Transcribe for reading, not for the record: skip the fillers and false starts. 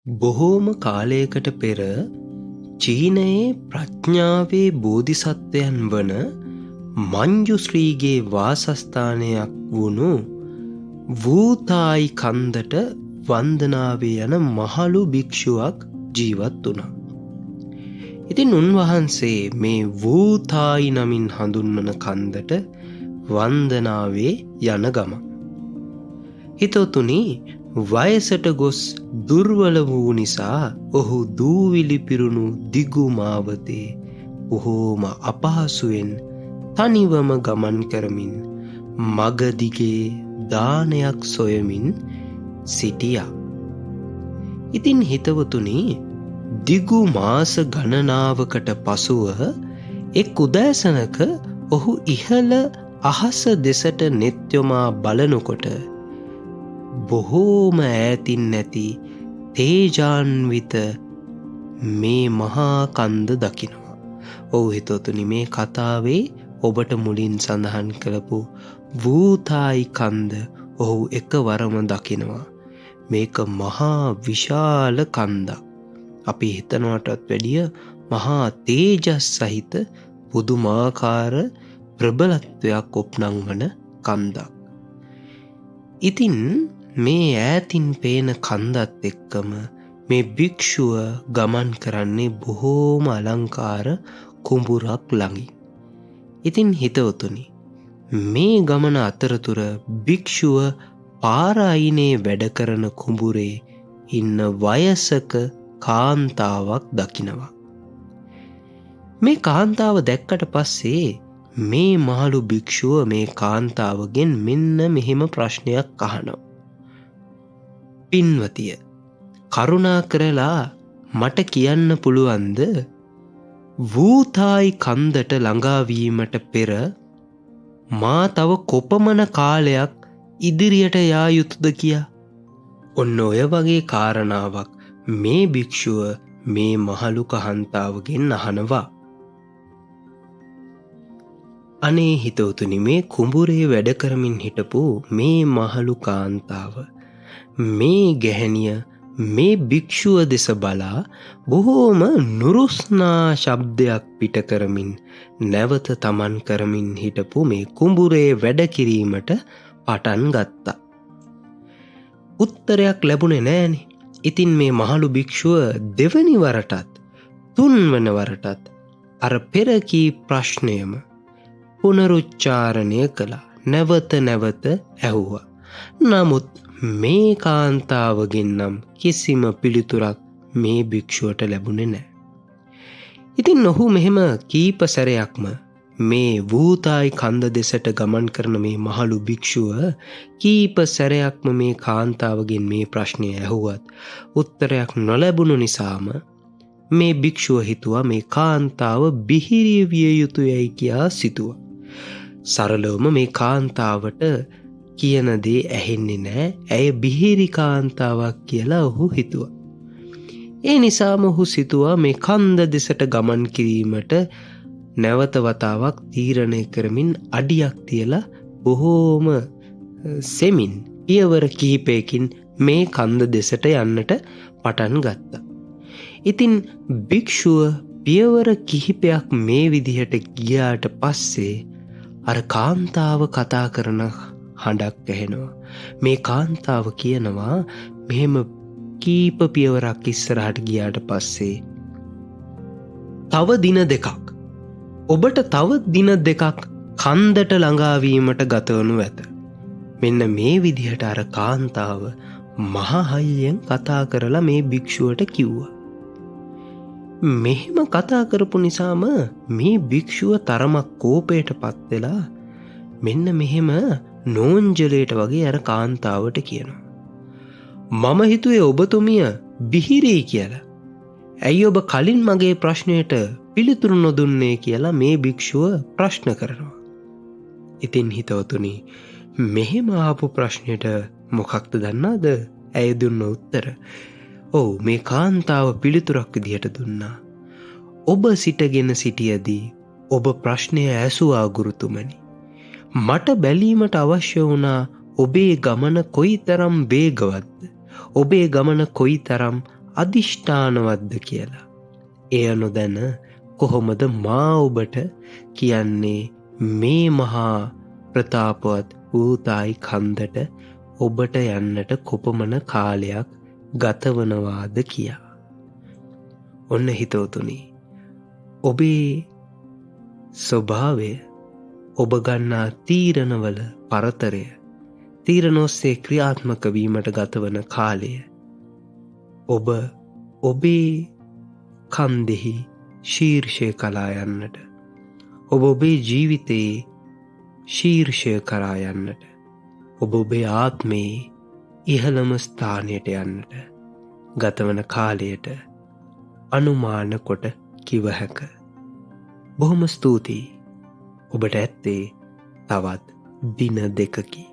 බොහෝම කාලයකට පෙර චීනයේ ප්‍රඥාවේ බෝධිසත්වයන් වන මංජුශ්‍රීගේ වාසස්ථානයක් වුණු වූතායි කන්දට වන්දනාවේ යන මහලු භික්ෂුවක් ජීවත් වුණා. ඉතින් උන්වහන්සේ මේ වූතායි නමින් හඳුන්වන කන්දට වන්දනාවේ යන ගම. හිතවතුනි, වයසට ගොස් දුර්වල වූ නිසා ඔහු දූවිලි පිරුණු දිගු මාවතේ බොහෝම අපහසුවෙන් තනිවම ගමන් කරමින් මග දිගේ දානයක් සොයමින් සිටියා. ඉතින් හිතවතුනි, දිගු මාස ගණනාවකට පසුව එක් උදෑසනක ඔහු ඉහළ අහස දෙසට නෙත් යොමා බලනකොට බොහෝම ඈතින් නැති තේජාන්විත මේ මහා කන්ද දකිනවා. ඔව් හිතවතුනි, මේ කතාවේ ඔබට මුලින් සඳහන් කරපු වූතායි කන්ද ඔහු එකවරම දකිනවා. මේක මහා විශාල කන්දක්. අපි හිතනවටත් වැඩිය මහා තේජස් සහිත පුදුමාකාර ප්‍රබලත්වයක් ඔප්නංවන කන්දක්. ඉතින් මේ ඈතින් පේන කන්දත් එක්කම මේ භික්ෂුව ගමන් කරන්නේ බොහෝම අලංකාර කුඹුරක් ළඟින්. ඉතින් හිතවතුනි, මේ ගමන අතරතුර භික්ෂුව පාර අයිනේ වැඩ කරන කුඹුරේ ඉන්න වයසක කාන්තාවක් දකිනවා. මේ කාන්තාව දැක්කට පස්සේ මේ මහලු භික්ෂුව මේ කාන්තාවගෙන් මෙන්න මෙහෙම ප්‍රශ්නයක් අහනවා. පින්වතිය, කරුණා කරලා මට කියන්න පුළුවන්ද වූතායි කන්දට ළඟාවීමට පෙර මා තව කොපමණ කාලයක් ඉදිරියට යා යුතුද කියා? ඔන්න ඔය වගේ කාරණාවක් මේ භික්ෂුව මේ මහලු කාන්තාවගෙන් අහනවා. අනේ හිතවතුනි, මේ කුඹුරේ වැඩ කරමින් හිටපු මේ මහලු කාන්තාව මේ ගැහැණිය මේ භික්ෂුව දෙස බලා බොහෝම නුරුස්නා ශබ්දයක් පිට කරමින් නැවත තමන් කරමින් හිටපු මේ කුඹුරේ වැඩ කිරීමට පටන් ගත්තා. උත්තරයක් ලැබුණේ නෑනේ. ඉතින් මේ මහලු භික්ෂුව දෙවනි වරටත් තුන්වන වරටත් අර පෙර කී ප්‍රශ්නයම පුනරුච්චාරණය කළා. නැවත නැවත ඇහුවා. නමුත් මේ කාන්තාවගෙන් නම් කිසිම පිළිතුරක් මේ භික්ෂුවට ලැබුණේ නැහැ. ඉතින් ඔහු මෙහෙම කීප සැරයක්ම මේ වූතායි කන්ද දෙසට ගමන් කරන මේ මහලු භික්ෂුව කීප සැරයක්ම මේ කාන්තාවගෙන් මේ ප්‍රශ්නය ඇහුවත් උත්තරයක් නොලැබුණු නිසාම මේ භික්ෂුව හිතුවා මේ කාන්තාව බිහිරිය විය යුතුයයි කියා සිතුවා. සරලවම මේ කාන්තාවට කියන දේ ඇහෙන්නේ නැහැ. ඇය බිහිරි කාන්තාවක් කියලා ඔහු හිතුවා. ඒ නිසාම ඔහු සිතුවා මේ කන්ද දෙසට ගමන් කිරීමට නැවත වතාවක් තීරණය කරමින් අඩියක් තියලා බොහෝම සෙමින් පියවර කිහිපයකින් මේ කන්ද දෙසට යන්නට පටන් ගත්තා. ඉතින් භික්ෂුව පියවර කිහිපයක් මේ විදිහට ගියාට පස්සේ අර කාන්තාව කතා කරන හඬක් ඇහෙනවා. මේ කාන්තාව කියනවා මෙහෙම කීප පියවරක් ඉස්සරහට ගියාට පස්සේ තව දින දෙකක්, ඔබට තව දින දෙකක් කන්දට ළඟාවීමට ගතවනු ඇත. මෙන්න මේ විදිහට අර කාන්තාව මහා හයියෙන් කතා කරලා මේ භික්ෂුවට කිව්වා. මෙහෙම කතා කරපු නිසාම මේ භික්ෂුව තරමක් කෝපයට පත් වෙලා මෙන්න මෙහෙම නෝන්ජලයට වගේ අර කාන්තාවට කියනවා. මම හිතුවේ ඔබතුමිය බිහිරී කියලා. ඇයි ඔබ කලින් මගේ ප්‍රශ්නයට පිළිතුරු නොදුන්නේ කියලා මේ භික්ෂුව ප්‍රශ්න කරනවා. ඉතින් හිතවතුනි, මෙහෙම ආපු ප්‍රශ්නයට මොකක්ද දන්නාද ඇය දුන්න උත්තර? ඔව්, මේ කාන්තාව පිළිතුරක් විදිහට දුන්නා. ඔබ සිටගෙන සිටියදී ඔබ ප්‍රශ්නය ඇසුවා ගුරුතුමනි. මට බැලීමට අවශ්‍ය වුණා ඔබේ ගමන කොයිතරම් වේගවත්ද, ඔබේ ගමන කොයිතරම් අදිෂ්ඨානවත්ද කියලා. එය නොදැන කොහොමද මා ඔබට කියන්නේ මේ මහා ප්‍රතාපවත් වූතායි කන්දට ඔබට යන්නට කොපමණ කාලයක් ගතවනවාද කියා. ඔන්න හිතවතුනි, ඔබේ ස්වභාවය, ඔබ ගන්නා තීරණවල පරතරය, තීරණ ඔස්සේ ක්‍රියාත්මක වීමට ගතවන කාලය, ඔබ ඔබේ කන්දෙහි ශීර්ෂය කලා යන්නට, ඔබ ඔබේ ජීවිතයේ ශීර්ෂය කරා යන්නට, ඔබ ඔබේ ආත්මයේ ඉහළම ස්ථානයට යන්නට ගතවන කාලයට අනුමාන කොට කිව හැක. බොහොම ස්තුතියි. ඔබට ඇත්තේ තවත් දින 2කි.